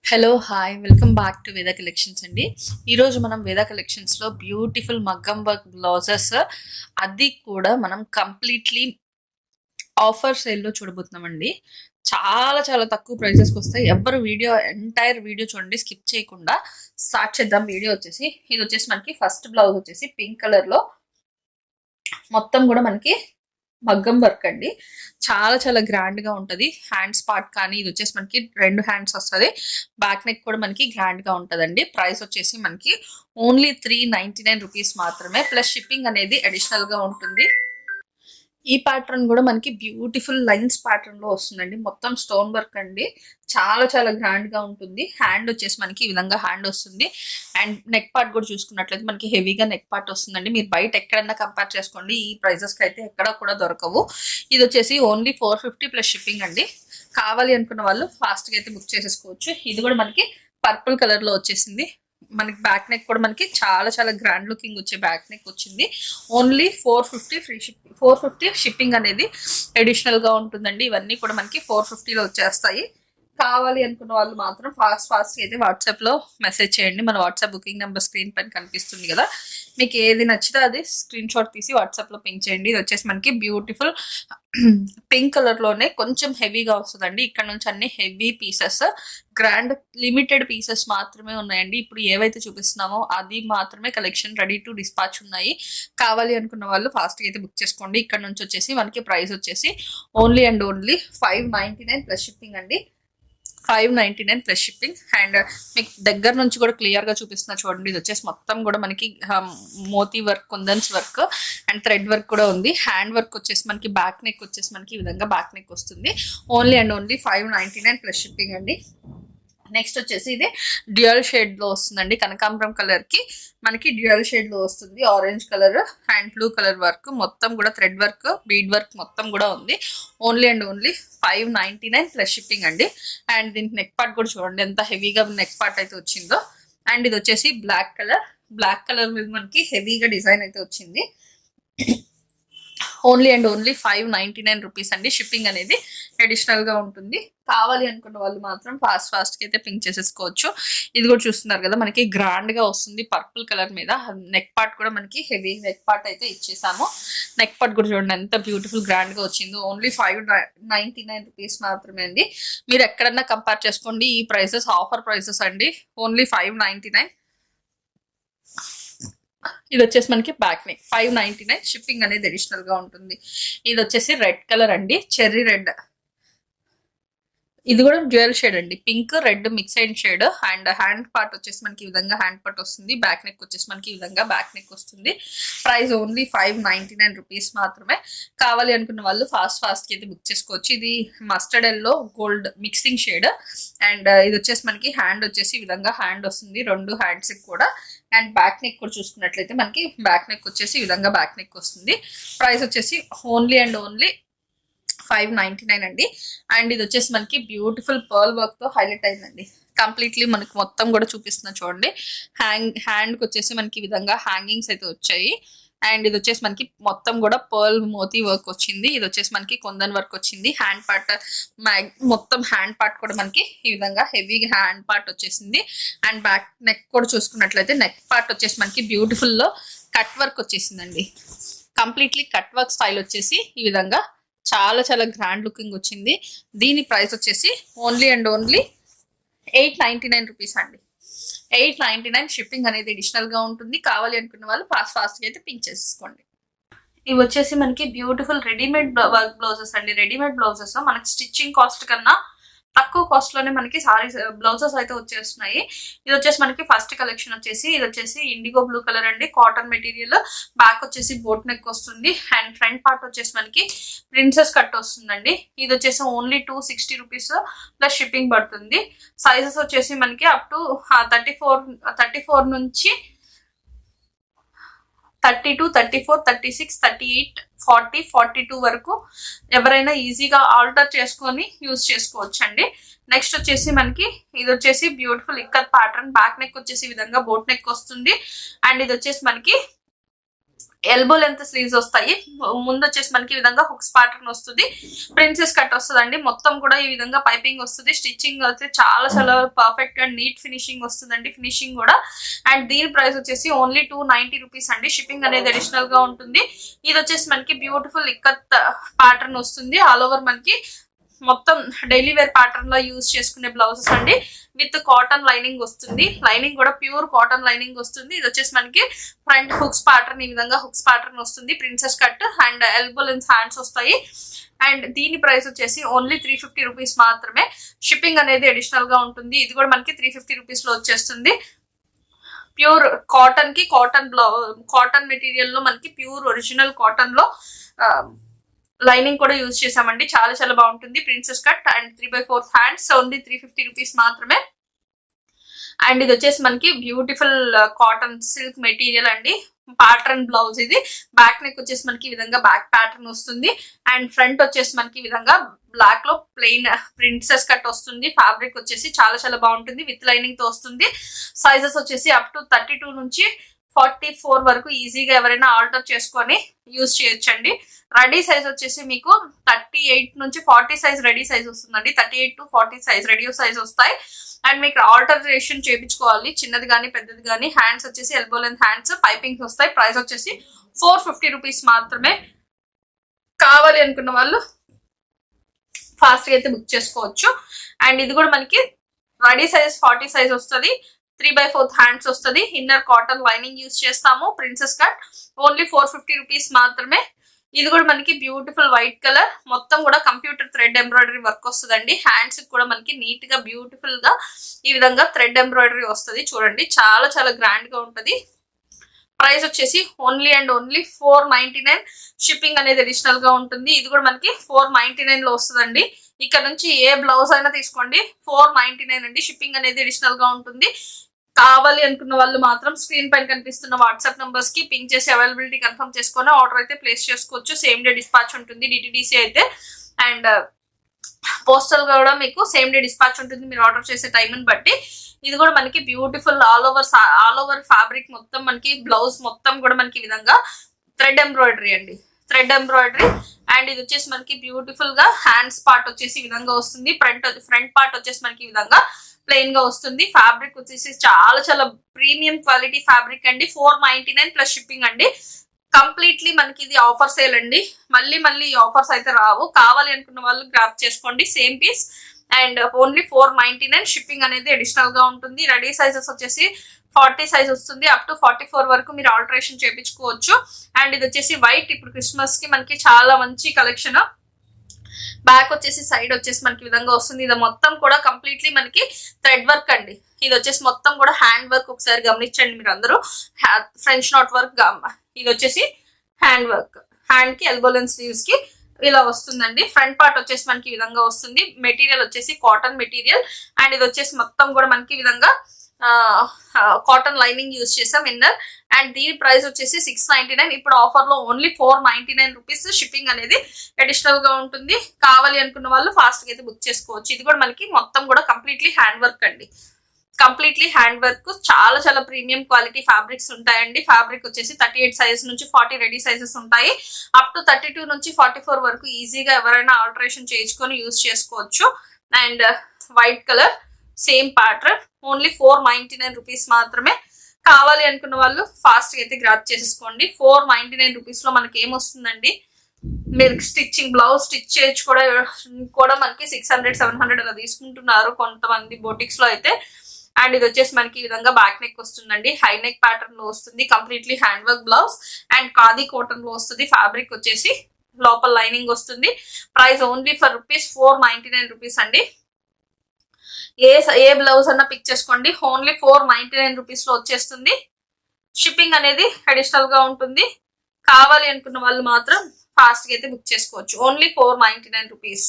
Hello hi welcome back to వేద collections అండి. ఈరోజు మనం వేద కలెక్షన్స్లో బ్యూటిఫుల్ మగ్గం వర్క్ బ్లౌజెస్ అది కూడా మనం కంప్లీట్లీ ఆఫర్ సేల్లో చూడబోతున్నామండి. చాలా చాలా తక్కువ ప్రైజెస్కి వస్తాయి. ఎవరు ఎంటైర్ వీడియో చూడండి, స్కిప్ చేయకుండా స్టార్ట్ చేద్దాం. వీడియో వచ్చేసి ఇది వచ్చేసి మనకి ఫస్ట్ బ్లౌజ్ వచ్చేసి పింక్ కలర్లో మొత్తం కూడా మనకి మగ్గం వర్క్ అండి. చాలా చాలా గ్రాండ్ గా ఉంటది. హ్యాండ్స్ పార్ట్ కానీ ఇది వచ్చేసి మనకి 2 హ్యాండ్స్ వస్తుంది. బ్యాక్ నెక్ కూడా మనకి గ్రాండ్ గా ఉంటదండి. ప్రైస్ వచ్చేసి మనకి ఓన్లీ 399 రూపీస్ మాత్రమే, ప్లస్ షిప్పింగ్ అనేది అడిషనల్ గా ఉంటుంది. ఈ ప్యాటర్న్ కూడా మనకి బ్యూటిఫుల్ లైన్స్ ప్యాటర్న్ లో వస్తుందండి. మొత్తం స్టోన్ వర్క్ అండి. చాలా చాలా గ్రాండ్ గా ఉంటుంది. హ్యాండ్ వచ్చేసి మనకి ఈ విధంగా హ్యాండ్ వస్తుంది. అండ్ నెక్ పార్ట్ కూడా చూసుకున్నట్లయితే మనకి హెవీగా నెక్ పార్ట్ వస్తుందండి. మీరు బయట ఎక్కడన్నా కంపేర్ చేసుకోండి, ఈ ప్రైజెస్ కి అయితే ఎక్కడ కూడా దొరకవు. ఇది వచ్చేసి ఓన్లీ 450 ప్లస్ షిప్పింగ్ అండి. కావాలి అనుకున్న వాళ్ళు ఫాస్ట్ గా అయితే బుక్ చేసేసుకోవచ్చు. ఇది కూడా మనకి పర్పుల్ కలర్ లో వచ్చేసింది. మనకి బ్యాక్ నెక్ కూడా మనకి చాలా చాలా గ్రాండ్ లుకింగ్ వచ్చే బ్యాక్ నెక్ వచ్చింది. ఓన్లీ 450 ఫ్రీ షిప్పింగ్, 450 షిప్పింగ్ అనేది అడిషనల్ గా ఉంటుందండి. ఇవన్నీ కూడా మనకి 450లో వచ్చేస్తాయి. కావాలి అనుకున్న వాళ్ళు మాత్రం ఫాస్ట్ అయితే వాట్సాప్ లో మెసేజ్ చేయండి. మన వాట్సాప్ బుకింగ్ నెంబర్ స్క్రీన్ పైన కనిపిస్తుంది కదా, మీకు ఏది నచ్చితే అది స్క్రీన్ షాట్ తీసి వాట్సాప్ లో పింక్ చేయండి. ఇది వచ్చేసి మనకి బ్యూటిఫుల్ పింక్ కలర్ లోనే కొంచెం హెవీగా వస్తుందండి. ఇక్కడ నుంచి అన్ని heavy pieces, grand limited pieces మాత్రమే ఉన్నాయండి. ఇప్పుడు ఏవైతే చూపిస్తున్నామో అది మాత్రమే కలెక్షన్ రెడీ టు డిస్పాచ్ ఉన్నాయి. కావాలి అనుకున్న వాళ్ళు ఫాస్ట్ గా అయితే బుక్ చేసుకోండి. ఇక్కడ నుంచి వచ్చేసి మనకి ప్రైస్ వచ్చేసి only and only 599 plus shipping అండి. 599 ప్లస్ షిప్పింగ్. అండ్ మీకు దగ్గర నుంచి కూడా క్లియర్ గా చూపిస్తున్నా చూడండి. ఇది వచ్చేసి మొత్తం కూడా మనకి మోతీ వర్క్, కుందన్స్ వర్క్ అండ్ థ్రెడ్ వర్క్ కూడా ఉంది. హ్యాండ్ వర్క్ వచ్చేసి మనకి బ్యాక్ నెక్ వచ్చేసి మనకి ఈ విధంగా బ్యాక్ నెక్ వస్తుంది. Only and only 599 plus shipping అండి. నెక్స్ట్ వచ్చేసి ఇది డ్యూయల్ షేడ్ లో వస్తుందండి. కనకాంబరం కలర్ కి మనకి డ్యూయల్ షేడ్ లో వస్తుంది. Orange colour and blue colour work, మొత్తం కూడా థ్రెడ్ వర్క్, బీడ్ వర్క్ మొత్తం కూడా ఉంది. Only and only 599 plus shipping అండి. అండ్ దీనికి నెక్ పార్ట్ కూడా చూడండి ఎంత హెవీగా నెక్ పార్ట్ అయితే వచ్చిందో. అండ్ ఇది వచ్చేసి బ్లాక్ కలర్ మీద మనకి హెవీగా డిజైన్ అయితే వచ్చింది. ఓన్లీ అండ్ ఓన్లీ 599 రూపీస్ అండి. షిప్పింగ్ అనేది అడిషనల్ గా ఉంటుంది. కావాలి అనుకున్న వాళ్ళు మాత్రం ఫాస్ట్ గా అయితే పింక్ చేసేసుకోవచ్చు. ఇది కూడా చూస్తున్నారు కదా, మనకి గ్రాండ్ గా వస్తుంది పర్పుల్ కలర్ మీద. నెక్ పార్ట్ కూడా మనకి హెవీ నెక్ పార్ట్ అయితే ఇచ్చేసాము. నెక్ పార్ట్ కూడా చూడండి ఎంత బ్యూటిఫుల్ గ్రాండ్ గా వచ్చింది. ఓన్లీ 599 రూపీస్ మాత్రమే అండి. మీరు ఎక్కడన్నా కంపేర్ చేసుకోండి, ఈ ప్రైసెస్ ఆఫర్ ప్రైసెస్ అండి. ఓన్లీ 599. ఇది వచ్చేసి మనకి బ్యాక్ నెక్ 599, షిప్పింగ్ అనేది అడిషనల్ గా ఉంటుంది. ఇది వచ్చేసి రెడ్ కలర్ అండి, చెర్రీ రెడ్. ఇది కూడా డ్యూయల్ షేడ్ అండి, పింక్ రెడ్ మిక్స్ అయిన షేడ్. అండ్ హ్యాండ్ పార్ట్ వచ్చేసి మనకి ఈ విధంగా హ్యాండ్ పార్ట్ వస్తుంది. బ్యాక్ నెక్ వచ్చేసి మనకి ఈ విధంగా బ్యాక్ నెక్ వస్తుంది. ప్రైస్ ఓన్లీ 599 రూపీస్ మాత్రమే. కావాలి అనుకున్న వాళ్ళు ఫాస్ట్ అయితే బుక్ చేసుకోవచ్చు. ఇది mustard yellow gold mixing shade. And ఇది వచ్చేసి మనకి హ్యాండ్ వచ్చేసి ఈ విధంగా హ్యాండ్ వస్తుంది, 2 హ్యాండ్స్ కూడా. అండ్ బ్యాక్ నెక్ కూడా చూసుకున్నట్లయితే మనకి బ్యాక్ నెక్ వచ్చేసి ఈ విధంగా బ్యాక్ నెక్ వస్తుంది. ప్రైస్ వచ్చేసి ఓన్లీ అండ్ ఓన్లీ 599 అండి. అండ్ ఇది వచ్చేసి మనకి బ్యూటిఫుల్ పర్ల్ వర్క్ తో హైలైట్ అయిందండి. కంప్లీట్లీ మనకి మొత్తం కూడా చూపిస్తున్నా చూడండి. హ్యాండ్ కి వచ్చేసి మనకి ఈ విధంగా హ్యాంగింగ్స్ అయితే వచ్చాయి. అండ్ ఇది వచ్చేసి మనకి మొత్తం కూడా పర్ల్ మోతీ వర్క్ వచ్చింది. ఇది వచ్చేసి మనకి కొందన్ వర్క్ వచ్చింది. హ్యాండ్ పార్ట్ మొత్తం హ్యాండ్ పార్ట్ కూడా మనకి ఈ విధంగా హెవీ హ్యాండ్ పార్ట్ వచ్చేసింది. అండ్ బ్యాక్ నెక్ కూడా చూసుకున్నట్లయితే నెక్ పార్ట్ వచ్చేసి మనకి బ్యూటిఫుల్ లో కట్ వర్క్ వచ్చేసిందండి. కంప్లీట్లీ కట్ వర్క్ స్టైల్ వచ్చేసి ఈ విధంగా చాలా చాలా గ్రాండ్ లుకింగ్ వచ్చింది. దీని ప్రైస్ వచ్చేసి ఓన్లీ అండ్ ఓన్లీ 899 రూపీస్ అండి. 899, షిప్పింగ్ అనేది అడిషనల్ గా ఉంటుంది. కావాలి అనుకున్న వాళ్ళు ఫాస్ట్ గా అయితే పింక్ చేసేసుకోండి. ఇవి వచ్చేసి మనకి బ్యూటిఫుల్ రెడీమేడ్ వర్క్ బ్లౌజెస్ అండి. రెడీమేడ్ బ్లౌజెస్ మనకి స్టిచ్చింగ్ కాస్ట్ కన్నా తక్కువ కాస్ట్ లోనే మనకి సారీస్ బ్లౌజెస్ అయితే వచ్చేస్తున్నాయి. ఇది వచ్చేసి మనకి ఫస్ట్ కలెక్షన్ వచ్చేసి ఇది వచ్చేసి ఇండిగో బ్లూ కలర్ అండి, కాటన్ మెటీరియల్. బ్యాక్ వచ్చేసి బోట్ నెక్ వస్తుంది. అండ్ ఫ్రంట్ పార్ట్ వచ్చేసి మనకి ప్రిన్సెస్ కట్ వస్తుందండి. ఇది వచ్చేసి ఓన్లీ 260 రూపీస్ ప్లస్ షిప్పింగ్ పడుతుంది. సైజెస్ వచ్చేసి మనకి అప్ టు 34 నుంచి 32, 34, 36, 38, 40, 42 వరకు ఎవరైనా ఈజీగా ఆల్టర్ చేసుకొని యూజ్ చేసుకోవచ్చు అండి. నెక్స్ట్ వచ్చేసి మనకి ఇది వచ్చేసి beautiful ikat pattern. Back neck వచ్చేసి ఈ విధంగా బోట్ నెక్ వస్తుంది. అండ్ ఇది వచ్చేసి మనకి ఎల్బో లెంత్ స్లీవ్స్ వస్తాయి. ముందు వచ్చేసి మనకి ఈ విధంగా హుక్స్ ప్యాటర్న్ వస్తుంది, ప్రిన్సెస్ కట్ వస్తుందండి. మొత్తం కూడా ఈ విధంగా పైపింగ్ వస్తుంది. స్టిచ్చింగ్ అయితే చాలా చాలా పర్ఫెక్ట్ అండ్ నీట్ ఫినిషింగ్ వస్తుందండి, ఫినిషింగ్ కూడా. అండ్ దీని ప్రైస్ వచ్చేసి ఓన్లీ 290 రూపీస్ అండి. షిప్పింగ్ అనేది అడిషనల్ గా ఉంటుంది. ఇది వచ్చేసి మనకి బ్యూటిఫుల్ ఇక్కత్ ప్యాటర్న్ వస్తుంది. ఆల్ ఓవర్ మనకి మొత్తం డైలీ వేర్ ప్యాటర్న్ లో యూజ్ చేసుకునే బ్లౌజెస్ అండి. విత్ కాటన్ లైనింగ్ వస్తుంది. లైనింగ్ కూడా ప్యూర్ కాటన్ లైనింగ్ వస్తుంది. ఇది వచ్చేసి మనకి ఫ్రంట్ హుక్స్ ప్యాటర్న్, ఈ విధంగా హుక్స్ ప్యాటర్న్ వస్తుంది. Princess cut and elbow length hands వస్తాయి. అండ్ దీని ప్రైస్ వచ్చేసి ఓన్లీ 350 రూపీస్ మాత్రమే. షిప్పింగ్ అనేది అడిషనల్ గా ఉంటుంది. ఇది కూడా మనకి 350 రూపీస్ లో వచ్చేస్తుంది. ప్యూర్ కాటన్ కి కాటన్ మెటీరియల్ లో మనకి ప్యూర్ ఒరిజినల్ కాటన్ లో లైనింగ్ కూడా యూజ్ చేసామండి. చాలా చాలా బాగుంటుంది. Princess cut and 3/4 hands only 350 rupees మాత్రమే. అండ్ ఇది వచ్చేసి మనకి బ్యూటిఫుల్ కాటన్ సిల్క్ మెటీరియల్ అండి. ప్యాటర్న్ బ్లౌజ్ ఇది. బ్యాక్ నెక్ వచ్చేసి మనకి ఈ విధంగా బ్యాక్ ప్యాటర్న్ వస్తుంది. అండ్ ఫ్రంట్ వచ్చేసి మనకి ఈ విధంగా బ్లాక్ లో ప్లెయిన్ ప్రిన్సెస్ కట్ వస్తుంది. ఫ్యాబ్రిక్ వచ్చేసి చాలా చాలా బాగుంటుంది. విత్ లైనింగ్ తో వస్తుంది. సైజెస్ వచ్చేసి అప్ టు 32 నుంచి 44 వరకు ఈజీగా ఎవరైనా ఆల్టర్ చేసుకొని యూజ్ చేయొచ్చండి. రెడీ సైజ్ వచ్చేసి మీకు 38 నుంచి 40 సైజ్ రెడీ సైజ్ వస్తుందండి. 38 to 40 సైజ్ రెడీ సైజ్ వస్తాయి. అండ్ మీకు ఆల్టరేషన్ చేయించుకోవాలి, చిన్నది కానీ పెద్దది కానీ. హ్యాండ్స్ వచ్చేసి ఎల్బో లెంత్ హ్యాండ్స్, పైపింగ్స్ వస్తాయి. ప్రైస్ వచ్చేసి 450 రూపీస్ మాత్రమే. కావాలి అనుకున్న వాళ్ళు ఫాస్ట్ గా అయితే బుక్ చేసుకోవచ్చు. అండ్ ఇది కూడా మనకి రెడీ సైజ్ 40 సైజ్ వస్తుంది. 3/4 హ్యాండ్స్ వస్తుంది. ఇన్నర్ కాటన్ లైనింగ్ యూజ్ చేస్తాము. ప్రిన్సెస్ కట్ ఓన్లీ 450 రూపీస్ మాత్రమే. ఇది కూడా మనకి బ్యూటిఫుల్ వైట్ కలర్, మొత్తం కూడా కంప్యూటర్ థ్రెడ్ ఎంబ్రాయిడరీ వర్క్ వస్తుందండి. హ్యాండ్స్ కూడా మనకి నీట్ గా బ్యూటిఫుల్ గా ఈ విధంగా థ్రెడ్ ఎంబ్రాయిడరీ వస్తుంది. చూడండి చాలా చాలా గ్రాండ్ గా ఉంటది. ప్రైస్ వచ్చేసి ఓన్లీ అండ్ ఓన్లీ 499. షిప్పింగ్ అనేది అడిషనల్ గా ఉంటుంది. ఇది కూడా మనకి 499 లో వస్తుందండి. ఇక్కడ నుంచి ఏ బ్లౌజ్ అయినా తీసుకోండి, 499 అండి. షిప్పింగ్ అనేది అడిషనల్ గా ఉంటుంది. కావాలి అనుకున్న వాళ్ళు మాత్రం స్క్రీన్ పైన కనిపిస్తున్న వాట్సాప్ నంబర్స్ కి పింక్ చేసి అవైలబిలిటీ కన్ఫర్మ్ చేసుకొని ఆర్డర్ అయితే ప్లేస్ చేసుకోవచ్చు. సేమ్ డే డిస్పాచ్ ఉంటుంది డిటిడిసి అయితే. అండ్ పోస్టల్ కూడా మీకు సేమ్ డే డిస్పాచ్ ఉంటుంది మీరు ఆర్డర్ చేసే టైంని బట్టి. ఇది కూడా మనకి బ్యూటిఫుల్ ఆల్ ఓవర్ ఫ్యాబ్రిక్ మొత్తం మనకి బ్లౌజ్ మొత్తం కూడా మనకి ఈ విధంగా థ్రెడ్ ఎంబ్రాయిడరీ అండి, థ్రెడ్ ఎంబ్రాయిడరీ. అండ్ ఇది వచ్చేసి మనకి బ్యూటిఫుల్ గా హ్యాండ్స్ పార్ట్ వచ్చేసి ఈ విధంగా వస్తుంది. ఫ్రంట్ పార్ట్ వచ్చేసి మనకి ఈ విధంగా ప్లెయిన్ గా వస్తుంది. ఫ్యాబ్రిక్ వచ్చేసి చాలా చాలా ప్రీమియం క్వాలిటీ ఫ్యాబ్రిక్ అండి. 499 ప్లస్ షిప్పింగ్ అండి. కంప్లీట్లీ మనకి ఇది ఆఫర్ సేల్ అండి. మళ్ళీ మళ్ళీ ఈ ఆఫర్స్ అయితే రావు. కావాలి అనుకున్న వాళ్ళు గ్రాప్ చేసుకోండి same piece. And only 499. Shipping అనేది అడిషనల్ గా ఉంటుంది. రెడీ సైజెస్ వచ్చేసి 40 సైజ్ వస్తుంది. అప్ టు 44 వరకు మీరు ఆల్టరేషన్ చేయించుకోవచ్చు. అండ్ ఇది వచ్చేసి వైట్. ఇప్పుడు క్రిస్మస్ కి మనకి చాలా మంచి కలెక్షన్. బ్యాక్ వచ్చేసి సైడ్ వచ్చేసి మనకి విధంగా వస్తుంది. ఇది మొత్తం కూడా కంప్లీట్లీ మనకి థ్రెడ్ వర్క్ అండి. ఇది వచ్చేసి మొత్తం కూడా హ్యాండ్ వర్క్. ఒకసారి గమనించండి మీరు అందరూ. French knot work. ఇది వచ్చేసి హ్యాండ్ వర్క్. హ్యాండ్ కి ఎల్బో లెంత్ స్లీవ్స్ కి ఇలా వస్తుందండి. ఫ్రంట్ పార్ట్ వచ్చేసి మనకి ఈ విధంగా వస్తుంది. మెటీరియల్ వచ్చేసి కాటన్ మెటీరియల్. అండ్ ఇది వచ్చేసి మొత్తం కూడా మనకి ఈ విధంగా కాటన్ లైనింగ్ యూజ్ చేసాం ఇన్నర్. అండ్ దీని ప్రైస్ వచ్చేసి 699. ఇప్పుడు ఆఫర్ లో ఓన్లీ 499 రూపీస్. షిప్పింగ్ అనేది అడిషనల్ గా ఉంటుంది. కావాలి అనుకున్న వాళ్ళు ఫాస్ట్ గా అయితే బుక్ చేసుకోవచ్చు. ఇది కూడా మనకి మొత్తం కూడా కంప్లీట్లీ హ్యాండ్ వర్క్ అండి. Completely hand work. చాలా చాలా ప్రీమియం క్వాలిటీ ఫ్యాబ్రిక్స్ ఉంటాయండి. ఫ్యాబ్రిక్ వచ్చేసి 38 సైజ్ నుంచి 40 రెడీ సైజెస్ ఉంటాయి. అప్ టు 32 నుంచి 44 వరకు ఈజీగా ఎవరైనా ఆల్టరేషన్ చేయించుకొని యూజ్ చేసుకోవచ్చు. And white colour same pattern only 499 rupees మాత్రమే. కావాలి అనుకున్న వాళ్ళు ఫాస్ట్ గా అయితే గ్రాప్ చేసేసుకోండి. 499 రూపీస్ లో మనకి ఏమొస్తుందండి, మీరు స్టిచ్చింగ్ బ్లౌజ్ స్టిచ్ చేయొచ్చు కూడా మనకి 600-700 అలా తీసుకుంటున్నారు కొంతమంది బోటిక్స్ లో అయితే. అండ్ ఇది వచ్చేసి మనకి ఈ విధంగా బ్యాక్ నెక్ వస్తుందండి. హై నెక్ ప్యాటర్న్ లో వస్తుంది. Completely hand work blouse. And khadi cotton లో వస్తుంది. ఫ్యాబ్రిక్ వచ్చేసి లోపల లైనింగ్ వస్తుంది. ప్రైస్ ఓన్లీ ఫర్ ₹499 రూపీస్ అండి. ఏ బ్లౌజ్ అన్నా పిక్ చేసుకోండి. ఓన్లీ 499 రూపీస్ లో వచ్చేస్తుంది. షిప్పింగ్ అనేది అడిషనల్ గా ఉంటుంది. కావాలి అనుకున్న వాళ్ళు మాత్రం ఫాస్ట్ గా అయితే బుక్ చేసుకోవచ్చు. Only 499 rupees.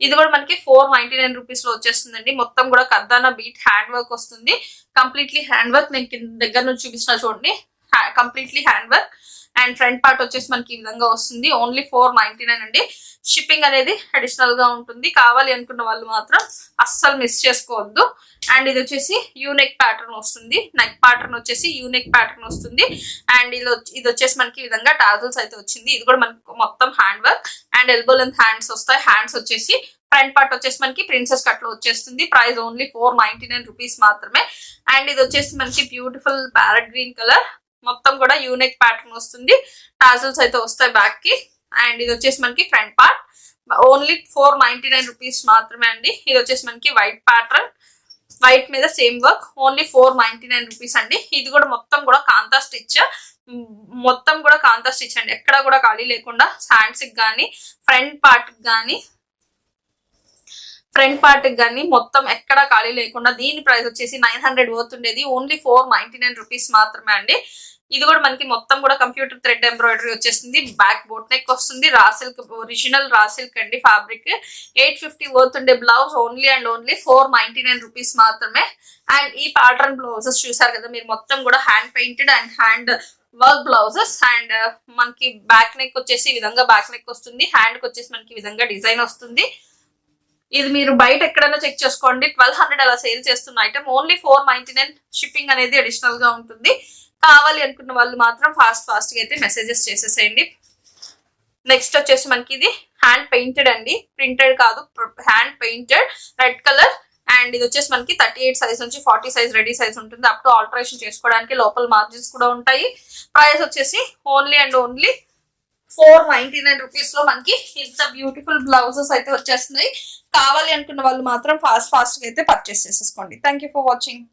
ఇది కూడా మనకి 499 రూపీస్ లో వచ్చేస్తుందండి. మొత్తం కూడా కర్దానా బీట్ హ్యాండ్ వర్క్ వస్తుంది. Completely hand work. నేను దగ్గర నుంచి చూపిస్తున్నా చూడండి. Completely hand work. And front part వచ్చేసి మనకి ఈ విధంగా వస్తుంది. ఓన్లీ 499 అండి. షిప్పింగ్ అనేది అడిషనల్ గా ఉంటుంది. కావాలి అనుకున్న వాళ్ళు మాత్రం అస్సలు మిస్ చేసుకోవద్దు. అండ్ ఇది వచ్చేసి యూనెక్ ప్యాటర్న్ వస్తుంది. నెక్ ప్యాటర్న్ వచ్చేసి యూనెక్ ప్యాటర్న్ వస్తుంది. అండ్ ఇది వచ్చేసి మనకి ఈ విధంగా టాజల్స్ అయితే వచ్చింది. ఇది కూడా మనకి మొత్తం hand work and elbow length hands వస్తాయి. హ్యాండ్స్ వచ్చేసి ఫ్రంట్ పార్ట్ వచ్చేసి మనకి ప్రిన్సెస్ కట్ లో వచ్చేస్తుంది. ప్రైస్ ఓన్లీ 499 రూపీస్ మాత్రమే. అండ్ ఇది వచ్చేసి మనకి బ్యూటిఫుల్ ప్యారెట్ గ్రీన్ కలర్, మొత్తం కూడా యూనిక్ ప్యాటర్న్ వస్తుంది. టాజల్స్ అయితే వస్తాయి బ్యాక్ కి. అండ్ ఇది వచ్చేసి మనకి ఫ్రంట్ పార్ట్ ఓన్లీ 499 రూపీస్ మాత్రమే అండి. ఇది వచ్చేసి మనకి వైట్ ప్యాటర్న్, వైట్ మీద సేమ్ వర్క్, ఓన్లీ 499 రూపీస్ అండి. ఇది కూడా మొత్తం కూడా కాంతా స్టిచ్, మొత్తం కూడా కాంతా స్టిచ్ అండి. ఎక్కడ కూడా ఖాళీ లేకుండా హ్యాండ్స్ కి కానీ ఫ్రంట్ పార్ట్ కానీ మొత్తం ఎక్కడ ఖాళీ లేకుండా. దీని ప్రైస్ వచ్చేసి 900 పోతుండేది, ఓన్లీ 499 రూపీస్ మాత్రమే అండి. ఇది కూడా మనకి మొత్తం కూడా కంప్యూటర్ థ్రెడ్ ఎంబ్రాయిడరీ వచ్చేస్తుంది. బ్యాక్ బోట్ నెక్ వస్తుంది. Raw silk, original raw silk అండి ఫ్యాబ్రిక్. 850 పోతుండే blouse only and only 499 rupees మాత్రమే. అండ్ ఈ ప్యాటర్న్ బ్లౌజెస్ చూసారు కదా మీరు, మొత్తం కూడా hand painted and hand work blouses. And మనకి బ్యాక్ నెక్ వచ్చేసి ఈ విధంగా బ్యాక్ నెక్ వస్తుంది. హ్యాండ్ కి వచ్చేసి మనకి ఈ విధంగా డిజైన్ వస్తుంది. ఇది మీరు బయట ఎక్కడైనా చెక్ చేసుకోండి, 1200 అలా సేల్ చేస్తున్న ఐటమ్ ఓన్లీ 499. షిప్పింగ్ అనేది అడిషనల్ గా ఉంటుంది. కావాలి అనుకున్న వాళ్ళు మాత్రం ఫాస్ట్ గా అయితే మెసేజెస్ చేసేసేయండి. నెక్స్ట్ వచ్చేసి మనకి ఇది హ్యాండ్ పెయింటెడ్ అండి, ప్రింటెడ్ కాదు, hand painted red colour. And ఇది వచ్చేసి మనకి 38 సైజ్ నుంచి 40 సైజ్ రెడీ సైజ్ ఉంటుంది. అప్ టు ఆల్టరేషన్ చేసుకోవడానికి లోపల మార్జిన్స్ కూడా ఉంటాయి. ప్రైస్ వచ్చేసి ఓన్లీ అండ్ ఓన్లీ 499 రూపీస్ లో మనకి ఇంత బ్యూటిఫుల్ బ్లౌజెస్ అయితే వచ్చేస్తున్నాయి. కావాలి అనుకున్న వాళ్ళు మాత్రం ఫాస్ట్ గా అయితే పర్చేస్ చేసేసుకోండి. Thank you for watching.